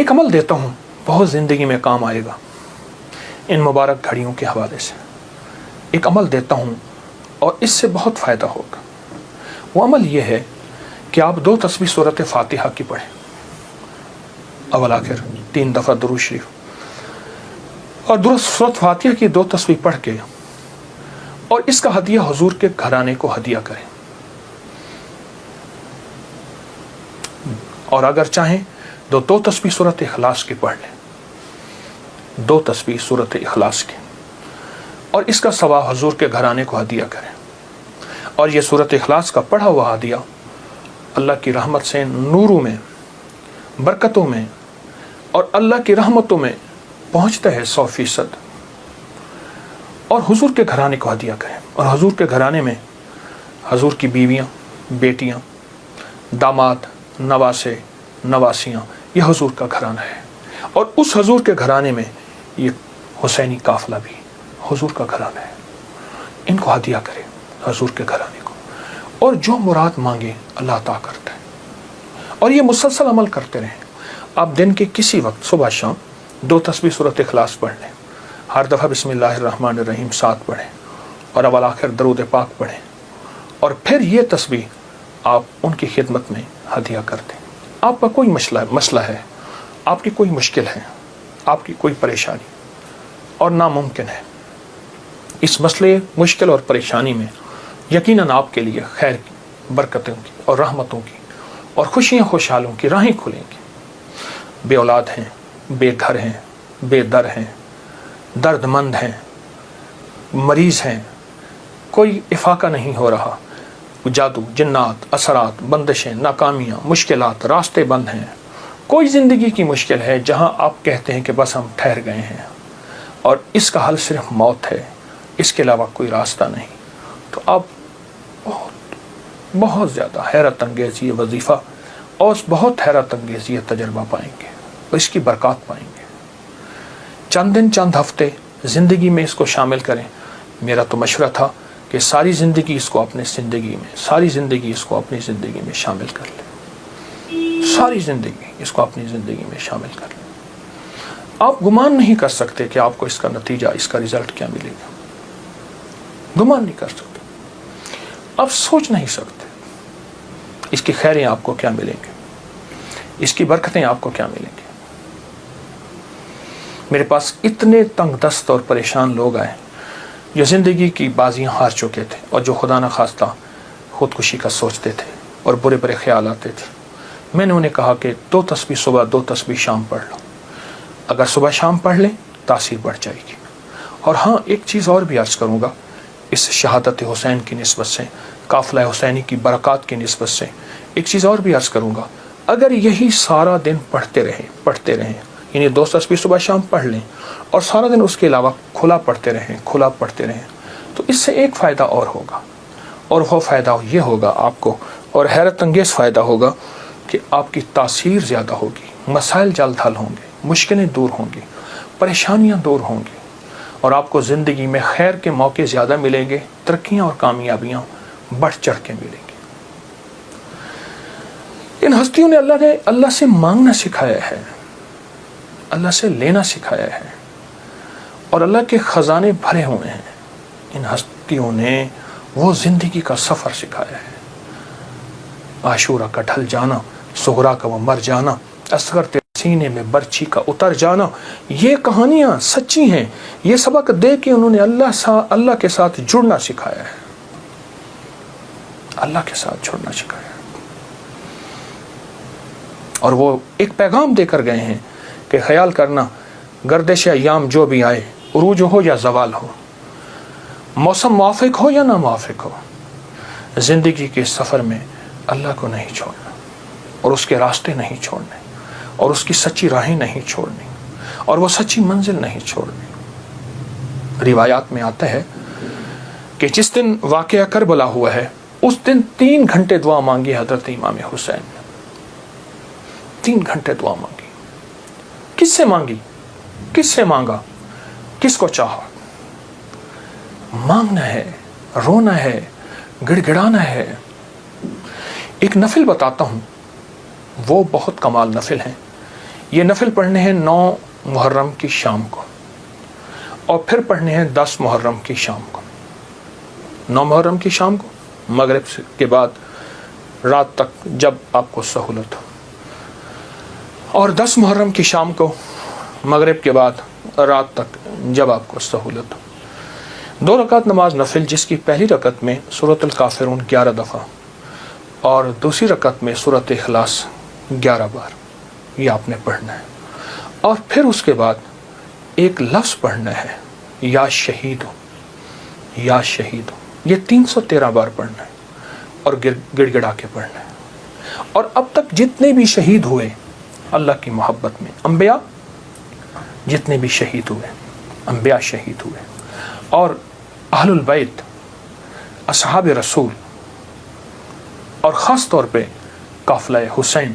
ایک عمل دیتا ہوں، بہت زندگی میں کام آئے گا ان مبارک گھڑیوں کے حوالے سے. ایک عمل دیتا ہوں اور اس سے بہت فائدہ ہوگا. وہ عمل یہ ہے کہ آپ 2 تسبیح سورۃ فاتحہ کی پڑھیں، اول آخر 3 دفعہ درود شریف، اور سورۃ فاتحہ کی 2 تسبیح پڑھ کے اور اس کا ہدیہ حضور کے گھرانے کو ہدیہ کریں. اور اگر چاہیں تو 2 تسبیح سورۃ اخلاص کی پڑھ لیں، 2 تسبیح سورۃ اخلاص کی، اور اس کا ثواب حضور کے گھرانے کو ہدیہ کریں. اور یہ سورۃ اخلاص کا پڑھا ہوا ہدیہ اللہ کی رحمت سے نوروں میں، برکتوں میں اور اللہ کی رحمتوں میں پہنچتا ہے 100%. اور حضور کے گھرانے کو ہدیہ کریں. اور حضور کے گھرانے میں حضور کی بیویاں، بیٹیاں، داماد، نواسے، نواسیاں، یہ حضور کا گھرانہ ہے. اور اس حضور کے گھرانے میں یہ حسینی قافلہ بھی حضور کا گھرانہ ہے. ان کو ہدیہ کرے حضور کے گھرانے کو، اور جو مراد مانگے اللہ عطا کرتا ہے. اور یہ مسلسل عمل کرتے رہیں. آپ دن کے کسی وقت صبح شام 2 تسبیح سورۃ اخلاص پڑھ لیں، ہر دفعہ بسم اللہ الرحمن الرحیم 7 پڑھیں، اور اول آخر درود پاک پڑھیں، اور پھر یہ تسبیح آپ ان کی خدمت میں ہدیہ کر دیں. آپ کا کوئی مسئلہ ہے، آپ کی کوئی مشکل ہے، آپ کی کوئی پریشانی اور ناممکن ہے، اس مسئلے، مشکل اور پریشانی میں یقیناً آپ کے لیے خیر کی، برکتوں کی اور رحمتوں کی اور خوشیاں خوشحالوں کی راہیں کھلیں گی. بے اولاد ہیں، بے گھر ہیں، بے در ہیں، درد مند ہیں، مریض ہیں، کوئی افاقہ نہیں ہو رہا، جادو، جنات، اثرات، بندشیں، ناکامیاں، مشکلات، راستے بند ہیں، کوئی زندگی کی مشکل ہے جہاں آپ کہتے ہیں کہ بس ہم ٹھہر گئے ہیں اور اس کا حل صرف موت ہے، اس کے علاوہ کوئی راستہ نہیں، تو آپ بہت زیادہ حیرت انگیز یہ وظیفہ اور بہت حیرت انگیز یہ تجربہ پائیں گے اور اس کی برکات پائیں گے. چند دن، چند ہفتے زندگی میں اس کو شامل کریں. میرا تو مشورہ تھا کہ ساری زندگی اس کو اپنی زندگی میں، ساری زندگی اس کو اپنی زندگی میں شامل کر لیں. ساری زندگی اس کو اپنی زندگی میں شامل کر لیں. آپ گمان نہیں کر سکتے کہ آپ کو اس کا نتیجہ، اس کا رزلٹ کیا ملے گا. گمان نہیں کر سکتے، آپ سوچ نہیں سکتے اس کی خیریں آپ کو کیا ملیں گے، اس کی برکتیں آپ کو کیا ملیں گی. میرے پاس اتنے تنگ دست اور پریشان لوگ آئے جو زندگی کی بازیاں ہار چکے تھے اور جو خدا نخواستہ خودکشی کا سوچتے تھے اور برے برے خیال آتے تھے. میں نے انہیں کہا کہ 2 تسبیح صبح، 2 تسبیح شام پڑھ لو. اگر صبح شام پڑھ لیں تاثیر بڑھ جائے گی. اور ہاں، ایک چیز اور بھی عرض کروں گا اس شہادت حسین کی نسبت سے، قافلہ حسینی کی برکات کی نسبت سے ایک چیز اور بھی عرض کروں گا. اگر یہی سارا دن پڑھتے رہیں، یعنی 2 تسبیح صبح شام پڑھ لیں اور سارا دن اس کے علاوہ کھلا پڑھتے رہیں، تو اس سے ایک فائدہ اور ہوگا، اور وہ فائدہ یہ ہوگا آپ کو، اور حیرت انگیز فائدہ ہوگا کہ آپ کی تاثیر زیادہ ہوگی، مسائل جلد حل ہوں گے، مشکلیں دور ہوں گی، پریشانیاں دور ہوں گی، اور آپ کو زندگی میں خیر کے موقع زیادہ ملیں گے، ترقیاں اور کامیابیاں بڑھ چڑھ کے ملیں گی. ان ہستیوں نے اللہ سے مانگنا سکھایا ہے، اللہ سے لینا سکھایا ہے، اور اللہ کے خزانے بھرے ہوئے ہیں. ان ہستیوں نے وہ زندگی کا سفر سکھایا ہے. عاشورہ کا ڈھل جانا، صغرا کا وہ مر جانا، اصغر تیرے سینے میں برچھی کا اتر جانا، یہ کہانیاں سچی ہیں. یہ سبق دے کے انہوں نے اللہ کے ساتھ جڑنا سکھایا ہے، اللہ کے ساتھ جڑنا سکھایا ہے. اور وہ ایک پیغام دے کر گئے ہیں کہ خیال کرنا، گردش ایام جو بھی آئے، عروج ہو یا زوال ہو، موسم موافق ہو یا نہ موافق ہو، زندگی کے سفر میں اللہ کو نہیں چھوڑنا، اور اس کے راستے نہیں چھوڑنے، اور اس کی سچی راہیں نہیں چھوڑنی، اور وہ سچی منزل نہیں چھوڑنی. روایات میں آتا ہے کہ جس دن واقعہ کربلا ہوا ہے اس دن 3 گھنٹے دعا مانگی حضرت امام حسین نے. 3 گھنٹے دعا مانگی. کس سے مانگی؟ کس سے مانگا؟ کس کو چاہا؟ مانگنا ہے، رونا ہے، گڑ گڑانا ہے. ایک نفل بتاتا ہوں، وہ بہت کمال نفل ہیں. یہ نفل پڑھنے ہیں 9 محرم کی شام کو، اور پھر پڑھنے ہیں 10 محرم کی شام کو۔ 9 محرم کی شام کو مغرب کے بعد رات تک جب آپ کو سہولت ہو، اور 10 محرم کی شام کو مغرب کے بعد رات تک جب آپ کو سہولت ہو۔ 2 رکعت نماز نفل، جس کی پہلی رکعت میں سورۃ الکافرون 11 دفعہ اور دوسری رکعت میں سورۃ اخلاص 11 بار، یہ آپ نے پڑھنا ہے۔ اور پھر اس کے بعد ایک لفظ پڑھنا ہے، یا شہید ہو، یا شہید ہو، یہ 313 بار پڑھنا ہے اور گڑ گڑا کے پڑھنا ہے۔ اور اب تک جتنے بھی شہید ہوئے اللہ کی محبت میں، انبیاء جتنے بھی شہید ہوئے، انبیاء شہید ہوئے، اور اہل البیت، اصحاب رسول، اور خاص طور پہ قافلہ حسین،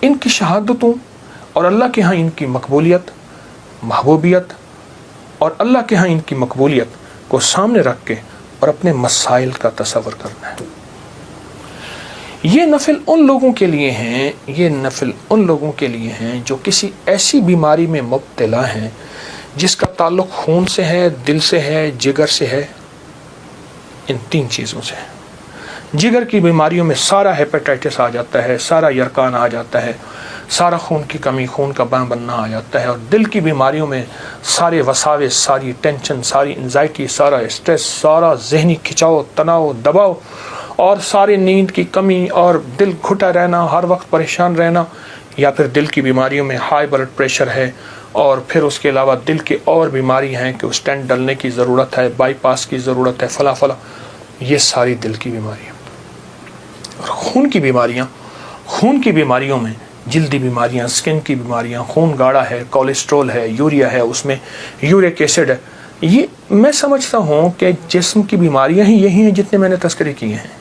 ان کی شہادتوں اور اللہ کے ہاں ان کی مقبولیت، محبوبیت، اور اللہ کے ہاں ان کی مقبولیت کو سامنے رکھ کے اور اپنے مسائل کا تصور کرنا ہے۔ یہ نفل ان لوگوں کے لیے ہیں، یہ نفل ان لوگوں کے لیے ہیں جو کسی ایسی بیماری میں مبتلا ہیں جس کا تعلق خون سے ہے، دل سے ہے، جگر سے ہے، ان 3 چیزوں سے ہے۔ جگر کی بیماریوں میں سارا ہیپیٹائٹس آ جاتا ہے، سارا یرکان آ جاتا ہے، سارا خون کی کمی، خون کا بننا آ جاتا ہے، اور دل کی بیماریوں میں سارے وساوس، ساری ٹینشن، ساری انزائٹی، سارا اسٹریس، سارا ذہنی کھچاؤ، تناؤ، دباؤ، اور ساری نیند کی کمی، اور دل گھٹا رہنا، ہر وقت پریشان رہنا، یا پھر دل کی بیماریوں میں ہائی بلڈ پریشر ہے، اور پھر اس کے علاوہ دل کی اور بیماری ہیں کہ اسٹینٹ ڈلنے کی ضرورت ہے، بائی پاس کی ضرورت ہے، فلاں فلاں، یہ ساری دل کی بیماریاں۔ اور خون کی بیماریوں میں جلدی بیماریاں، سکن کی بیماریاں، خون گاڑھا ہے، کولیسٹرول ہے، یوریا ہے، اس میں یورک ایسڈ ہے، یہ میں سمجھتا ہوں کہ جسم کی بیماریاں ہی یہی ہیں جتنے میں نے تذکرے کیے ہیں۔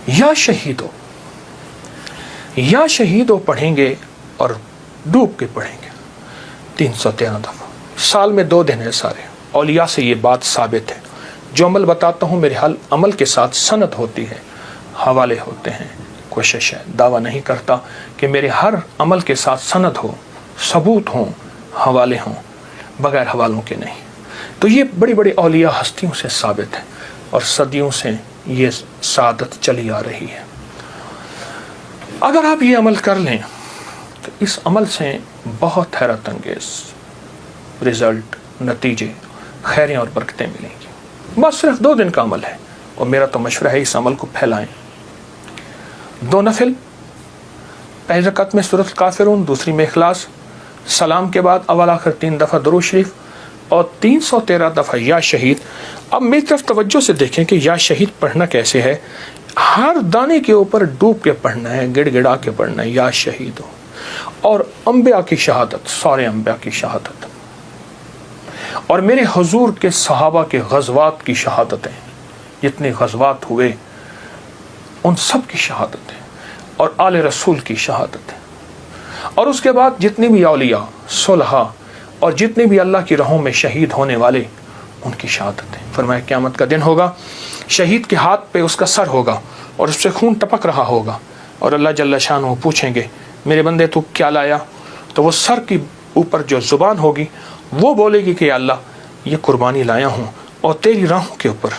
یا شہیدو پڑھیں گے اور ڈوب کے پڑھیں گے 313 دفعہ، سال میں 2 دن ہے سارے۔ اولیاء سے یہ بات ثابت ہے، جو عمل بتاتا ہوں میرے عمل کے ساتھ سند ہوتی ہے، حوالے ہوتے ہیں۔ کوشش ہے، دعویٰ نہیں کرتا کہ میرے ہر عمل کے ساتھ سند ہو، ثبوت ہوں، حوالے ہوں، بغیر حوالوں کے نہیں۔ تو یہ بڑی بڑی اولیاء ہستیوں سے ثابت ہے، اور صدیوں سے یہ سعادت چلی آ رہی ہے۔ اگر آپ یہ عمل کر لیں تو اس عمل سے بہت حیرت انگیز رزلٹ، نتیجے، خیریں اور برکتیں ملیں گی۔ بس صرف 2 دن کا عمل ہے، اور میرا تو مشورہ ہے اس عمل کو پھیلائیں۔ 2 نفل، پہلی رکعت میں سورۃ الکافرون، دوسری میں اخلاص، سلام کے بعد اول آخر 3 دفعہ درود شریف، اور 313 دفعہ یا شہید۔ اب میری طرف توجہ سے دیکھیں کہ یا شہید پڑھنا کیسے ہے۔ ہر دانے کے اوپر ڈوب کے پڑھنا ہے، گڑ گڑا کے پڑھنا ہے، یا شہید ہو۔ اور انبیاء کی شہادت، سارے انبیاء کی شہادت، اور میرے حضور کے صحابہ کے غزوات کی شہادتیں، جتنے غزوات ہوئے ان سب کی شہادتیں، اور آل رسول کی شہادتیں، اور اس کے بعد جتنے بھی اولیاء، صلحاء، اور جتنے بھی اللہ کی راہوں میں شہید ہونے والے، ان کی شہادتیں۔ فرمایا قیامت کا دن ہوگا، شہید کے ہاتھ پہ اس کا سر ہوگا، اور اس سے خون ٹپک رہا ہوگا، اور اللہ جل شانہ پوچھیں گے میرے بندے تو کیا لایا؟ تو وہ سر کی اوپر جو زبان ہوگی وہ بولے گی کہ اللہ یہ قربانی لایا ہوں، اور تیری راہوں کے اوپر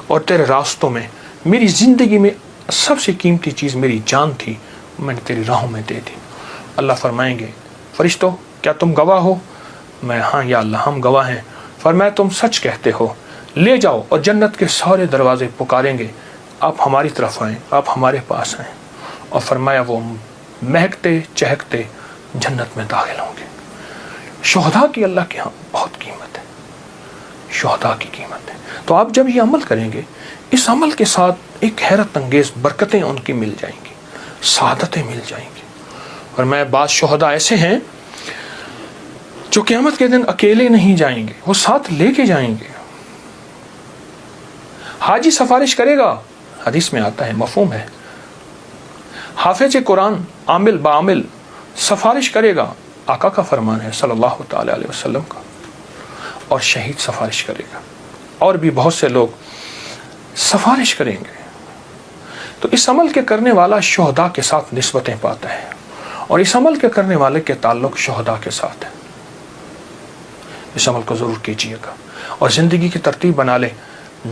اور تیرے راستوں میں، میری زندگی میں سب سے قیمتی چیز میری جان تھی، میں نے تیری راہوں میں دے دی۔ اللہ فرمائیں گے فرشتوں کیا تم گواہ ہو؟ میں ہاں یا اللہ ہم گواہ ہیں۔ فرمایا تم سچ کہتے ہو، لے جاؤ، اور جنت کے سارے دروازے پکاریں گے آپ ہماری طرف آئیں، آپ ہمارے پاس آئیں، اور فرمایا وہ مہکتے چہکتے جنت میں داخل ہوں گے۔ شہداء کی اللہ کے ہاں بہت قیمت ہے، شہداء کی قیمت ہے۔ تو آپ جب یہ عمل کریں گے، اس عمل کے ساتھ ایک حیرت انگیز برکتیں ان کی مل جائیں گی، سعادتیں مل جائیں گی۔ اور میں بعض شہداء ایسے ہیں جو قیامت کے دن اکیلے نہیں جائیں گے، وہ ساتھ لے کے جائیں گے۔ حاجی سفارش کرے گا، حدیث میں آتا ہے، مفہوم ہے۔ حافظ قرآن عامل بعامل سفارش کرے گا، آقا کا فرمان ہے صلی اللہ تعالی علیہ وسلم کا، اور شہید سفارش کرے گا، اور بھی بہت سے لوگ سفارش کریں گے۔ تو اس عمل کے کرنے والا شہداء کے ساتھ نسبتیں پاتا ہے۔ اور اس عمل کے کرنے والے کے تعلق شہداء کے ساتھ ہے. اس عمل کو ضرور کیجیے گا اور زندگی کی ترتیب بنا لیں.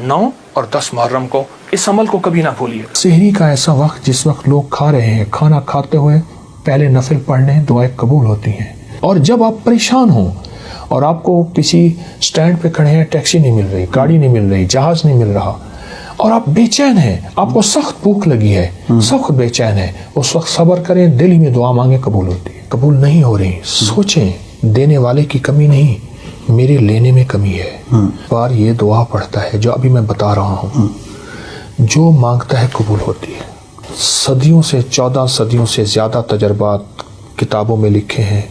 9 اور 10 محرم کو اس عمل کو کبھی نہ بھولیے. سحری کا ایسا وقت جس وقت لوگ کھا رہے ہیں، کھانا کھاتے ہوئے پہلے نفل پڑھنے دعائیں قبول ہوتی ہیں. اور جب آپ پریشان ہوں اور آپ کو کسی سٹینڈ پہ کھڑے ہیں، ٹیکسی نہیں مل رہی، گاڑی نہیں مل رہی، جہاز نہیں مل رہا، اور آپ بے چین ہیں، آپ کو سخت بھوک لگی ہے، سخت بے چین ہے، اس وقت صبر کریں، دل ہی میں دعا مانگیں، قبول ہوتی ہے. قبول نہیں ہو رہی، سوچیں دینے والے کی کمی نہیں، میرے لینے میں کمی ہے. بار یہ دعا پڑھتا ہے جو ابھی میں بتا رہا ہوں، جو مانگتا ہے قبول ہوتی ہے. صدیوں سے 14 صدیوں سے زیادہ تجربات کتابوں میں لکھے ہیں.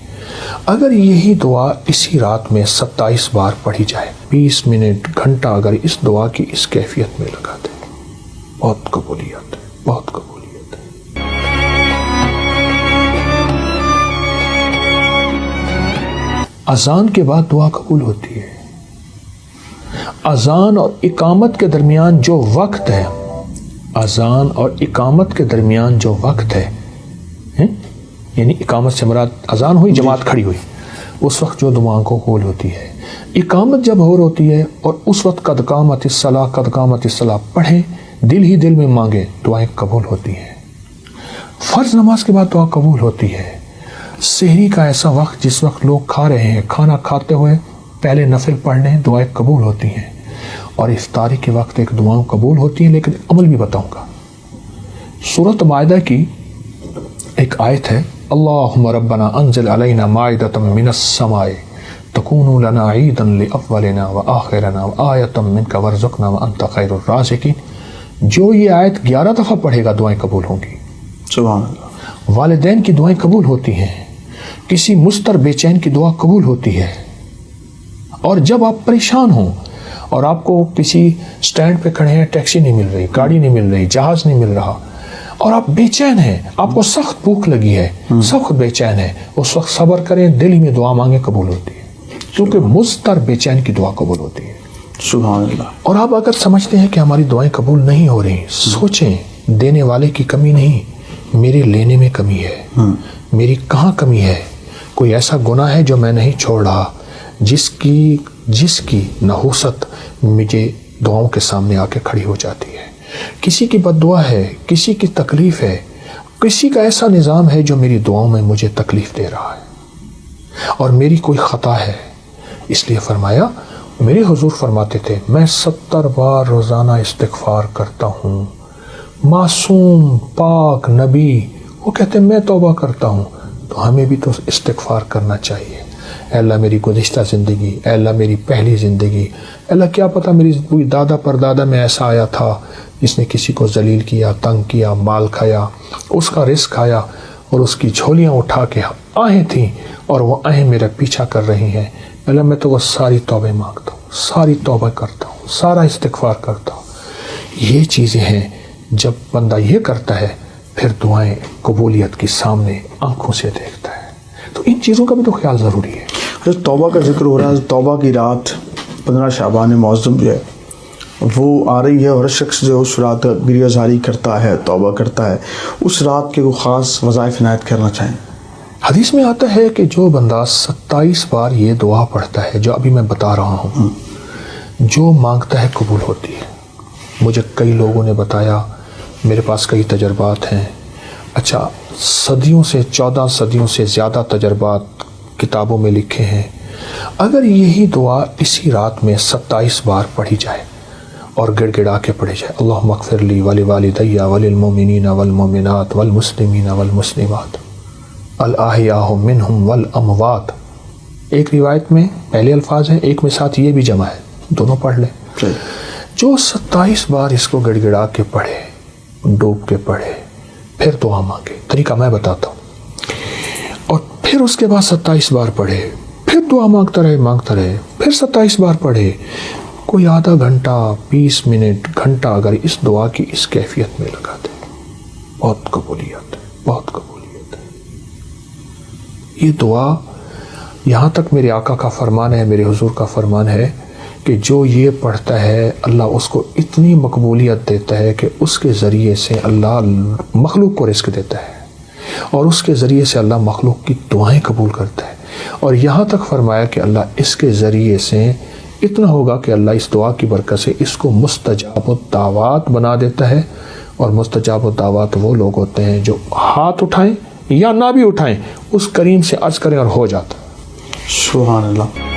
اگر یہی دعا اسی رات میں 27 بار پڑھی جائے، 20 منٹ گھنٹہ اگر اس دعا کی اس کیفیت میں لگا دیں، بہت قبولیت ہے، بہت قبولیت ہے. اذان کے بعد دعا قبول ہوتی ہے. اذان اور اقامت کے درمیان جو وقت ہے، اذان اور اقامت کے درمیان جو وقت ہے، یعنی اقامت سے مراد اذان ہوئی، جماعت کھڑی ہوئی، اس وقت جو دعاؤں کو قبول ہوتی ہے. اقامت جب ہو ہوتی ہے اور اس وقت قد قامت الصلاۃ، قد قامت الصلاۃ پڑھیں، دل ہی دل میں مانگیں، دعائیں قبول ہوتی ہیں. فرض نماز کے بعد دعا قبول ہوتی ہے. سحری کا ایسا وقت جس وقت لوگ کھا رہے ہیں، کھانا کھاتے ہوئے پہلے نفل پڑھنے دعائیں قبول ہوتی ہیں. اور افطاری کے وقت ایک دعائیں قبول ہوتی ہیں، لیکن عمل بھی بتاؤں گا. سورۃ مائدہ کی ایک آیت ہے، اللہم ربنا انزل علینا مائدۃ من السماء تکون لنا عیدا لاولنا وآخرنا وآیۃ منک وارزقنا وانت خیر الرازقین. جو یہ آیت 11 دفعہ پڑھے گا دعائیں قبول ہوں گی. سبحان اللہ. والدین کی دعائیں قبول ہوتی ہیں، کسی مضطر بے چین کی دعا قبول ہوتی ہے. اور جب آپ پریشان ہوں اور آپ کو کسی سٹینڈ پہ کھڑے ہیں، ٹیکسی نہیں مل رہی، گاڑی نہیں مل رہی، جہاز نہیں مل رہا، اور آپ بے چین ہیں، آپ کو سخت بھوک لگی ہے، سخت بے چین ہے، اس وقت صبر کریں، دل ہی میں دعا مانگیں، قبول ہوتی ہے. کیونکہ مضطر بے چین کی دعا قبول ہوتی ہے. سبحان اللہ. اور آپ اگر سمجھتے ہیں کہ ہماری دعائیں قبول نہیں ہو رہی، سوچیں دینے والے کی کمی نہیں، میرے لینے میں کمی ہے. میری کہاں کمی ہے؟ کوئی ایسا گناہ ہے جو میں نہیں چھوڑ رہا، جس کی نحوست مجھے دعاؤں کے سامنے آ کے کھڑی ہو جاتی ہے. کسی کی بد دعا ہے، کسی کی تکلیف ہے، کسی کا ایسا نظام ہے جو میری دعاؤں میں مجھے تکلیف دے رہا ہے، اور میری کوئی خطا ہے. اس لیے فرمایا، میرے حضور فرماتے تھے، میں 70 بار روزانہ استغفار کرتا ہوں. معصوم پاک نبی وہ کہتے ہیں میں توبہ کرتا ہوں. تو ہمیں بھی تو استغفار کرنا چاہیے. اے اللہ میری گزشتہ زندگی، اے اللہ میری پہلی زندگی، اے اللہ کیا پتہ میری کوئی دادا پردادا میں ایسا آیا تھا جس نے کسی کو ذلیل کیا، تنگ کیا، مال کھایا، اس کا رزق کھایا، اور اس کی جھولیاں اٹھا کے آہیں تھیں اور وہ آہیں میرا پیچھا کر رہی ہیں. اے اللہ میں تو وہ ساری توبہ مانگتا ہوں، ساری توبہ کرتا ہوں، سارا استغفار کرتا ہوں. یہ چیزیں ہیں، جب بندہ یہ کرتا ہے پھر دعائیں قبولیت کی سامنے آنکھوں سے دیکھتا ہے. تو ان چیزوں کا بھی تو خیال ضروری ہے. توبہ کا ذکر ہو رہا ہے، توبہ کی رات 15 شعبان معظم جو ہے وہ آ رہی ہے، اور ہر شخص جو اس رات گریہ زاری کرتا ہے، توبہ کرتا ہے، اس رات کے وہ خاص وظائف عنایت کرنا چاہیں. حدیث میں آتا ہے کہ جو بندہ 27 بار یہ دعا پڑھتا ہے جو ابھی میں بتا رہا ہوں، جو مانگتا ہے قبول ہوتی ہے. مجھے کئی لوگوں نے بتایا، میرے پاس کئی تجربات ہیں. اچھا، صدیوں سے 14 صدیوں سے زیادہ تجربات کتابوں میں لکھے ہیں. اگر یہی دعا اسی رات میں 27 بار پڑھی جائے اور گڑ گڑا کے پڑھی جائے، اللہم اغفر لی ولوالدی وللمؤمنین والمؤمنات والمسلمین والمسلمات الاحیاء منہم والاموات. ایک روایت میں پہلے الفاظ ہیں، ایک میں ساتھ یہ بھی جمع ہے، دونوں پڑھ لیں. جو 27 بار اس کو گڑ گڑا کے پڑھے، ڈوب کے پڑھے، پھر دعا مانگے. طریقہ میں بتاتا ہوں. اور پھر اس کے بعد 27 بار پڑھے، پھر دعا مانگتا رہے، پھر 27 بار پڑھے. کوئی آدھا گھنٹہ، 20 منٹ، گھنٹہ اگر اس دعا کی اس کیفیت میں لگا دے، بہت قبولیت ہے، بہت قبولیت ہے. یہ دعا یہاں تک میرے آقا کا فرمان ہے، میرے حضور کا فرمان ہے کہ جو یہ پڑھتا ہے اللہ اس کو اتنی مقبولیت دیتا ہے کہ اس کے ذریعے سے اللہ مخلوق کو رزق دیتا ہے. اور اس کے ذریعے سے اللہ مخلوق کی دعائیں قبول کرتا ہے. اور یہاں تک فرمایا کہ اللہ اس کے ذریعے سے اتنا ہوگا کہ اللہ اس دعا کی برکت سے اس کو مستجاب الدعوات بنا دیتا ہے. اور مستجاب الدعوات وہ لوگ ہوتے ہیں جو ہاتھ اٹھائیں یا نہ بھی اٹھائیں، اس کریم سے عرض کریں اور ہو جاتا. سبحان اللہ.